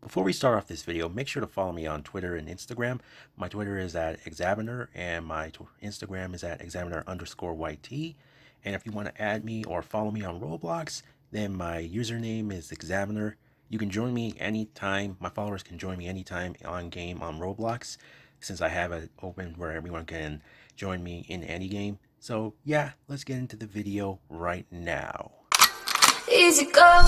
Before we start off this video, make sure to follow me on Twitter and Instagram. My Twitter is at Examiner and my Instagram is at Examiner_YT. And if you want to add me or follow me on Roblox, then my username is Examiner. You can join me anytime. My followers can join me anytime on game on Roblox, since I have it open where everyone can join me in any game. So yeah, let's get into the video right now. Easy go.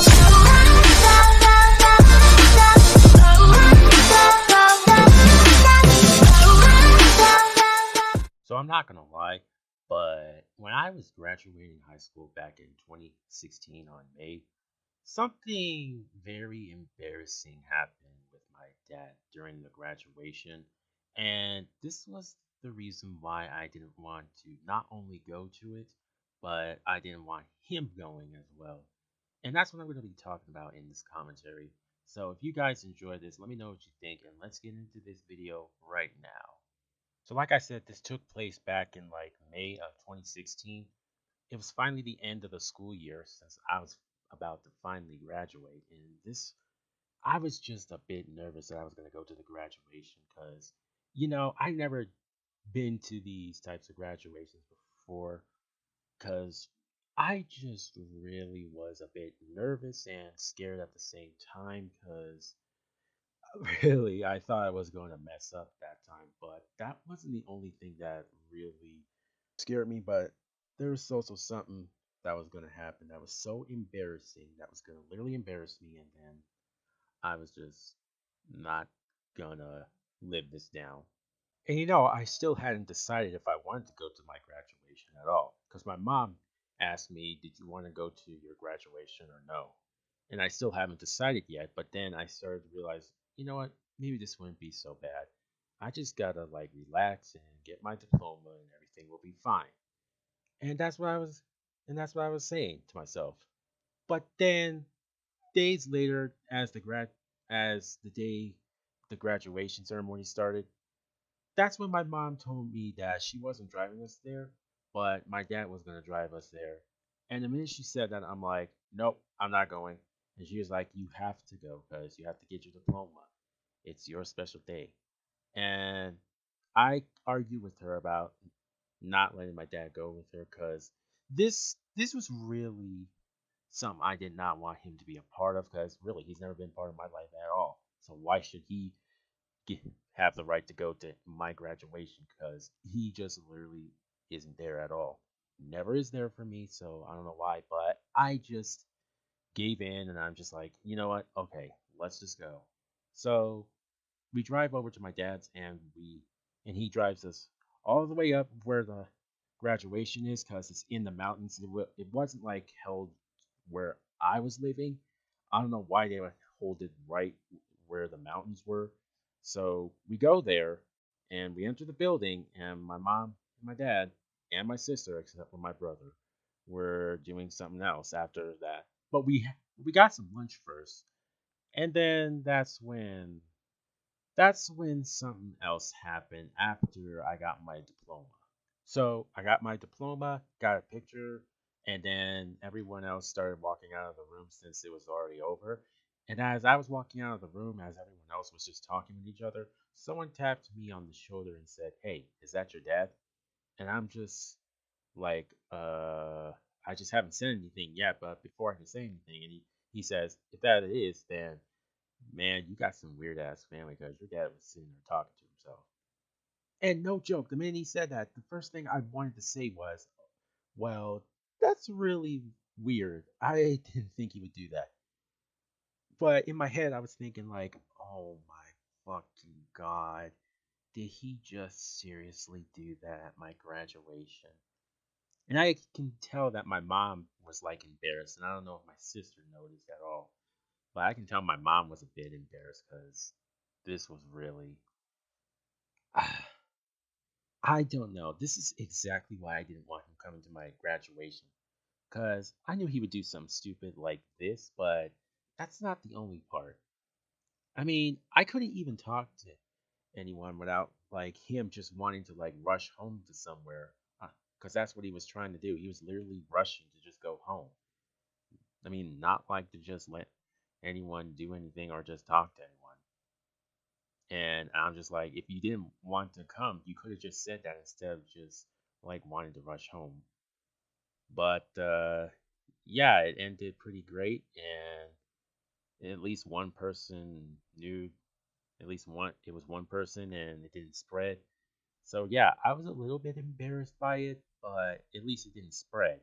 So I'm not gonna lie, but when I was graduating high school back in 2016 on May, something very embarrassing happened with my dad during the graduation, and this was the reason why I didn't want to not only go to it, but I didn't want him going as well. And that's what I'm going to be talking about in this commentary. So if you guys enjoy this, let me know what you think, and let's get into this video right now. So like I said, this took place back in like May of 2016. It was finally the end of the school year since I was about to finally graduate. And I was just a bit nervous that I was going to go to the graduation because, I never been to these types of graduations before because I just really was a bit nervous and scared at the same time because really, I thought I was going to mess up that time, but that wasn't the only thing that really scared me. But there was also something that was going to happen that was so embarrassing that was going to literally embarrass me, and then I was just not gonna live this down. And I still hadn't decided if I wanted to go to my graduation at all, because my mom asked me, "Did you want to go to your graduation or no?" And I still haven't decided yet. But then I started to realize, you know what? Maybe this wouldn't be so bad. I just gotta like relax and get my diploma, and everything will be fine. And that's what I was saying to myself. But then days later, as the day the graduation ceremony started, that's when my mom told me that she wasn't driving us there, but my dad was going to drive us there. And the minute she said that, I'm like, nope, I'm not going. And she was like, you have to go because you have to get your diploma. It's your special day. And I argued with her about not letting my dad go with her because this was really something I did not want him to be a part of because really he's never been part of my life at all. So why should he get, have the right to go to my graduation because he just literally isn't there at all. Never is there for me, so I don't know why, but I just gave in and I'm just like, you know what? Okay, let's just go. So we drive over to my dad's and he drives us all the way up where the graduation is because it's in the mountains. It wasn't like held where I was living. I don't know why they would hold it right where the mountains were. So we go there and we enter the building, and my mom and my dad and my sister, except for my brother, were doing something else after that. But we got some lunch first, and then that's when something else happened after I got my diploma. So I got my diploma, got a picture, and then everyone else started walking out of the room since it was already over. And as I was walking out of the room, as everyone else was just talking with each other, someone tapped me on the shoulder and said, "Hey, is that your dad?" And I'm just like, I just haven't said anything yet, but before I can say anything, and he says, "If that it is, then man, you got some weird ass family because your dad was sitting there talking to himself." And no joke, the minute he said that, the first thing I wanted to say was, well, that's really weird. I didn't think he would do that. But in my head, I was thinking, like, oh my fucking god, did he just seriously do that at my graduation? And I can tell that my mom was like embarrassed, and I don't know if my sister noticed at all. But I can tell my mom was a bit embarrassed because this was really. I don't know. This is exactly why I didn't want him coming to my graduation. Because I knew he would do something stupid like this, but that's not the only part. I mean, I couldn't even talk to anyone without like him just wanting to like rush home to somewhere. Because that's what he was trying to do. He was literally rushing to just go home. I mean, not like to just let anyone do anything or just talk to anyone. And I'm just like, if you didn't want to come, you could have just said that instead of just like wanting to rush home. But yeah, it ended pretty great, and at least one person knew. At least one, it was one person, and it didn't spread. So yeah, I was a little bit embarrassed by it, but at least it didn't spread.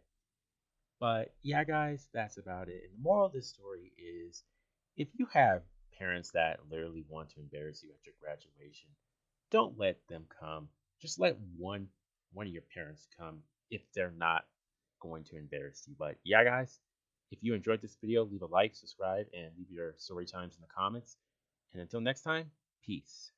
But yeah, guys, that's about it. And the moral of this story is if you have parents that literally want to embarrass you at your graduation, don't let them come. Just let one of your parents come if they're not going to embarrass you. But yeah, guys, if you enjoyed this video, leave a like, subscribe, and leave your story times in the comments. And until next time, peace.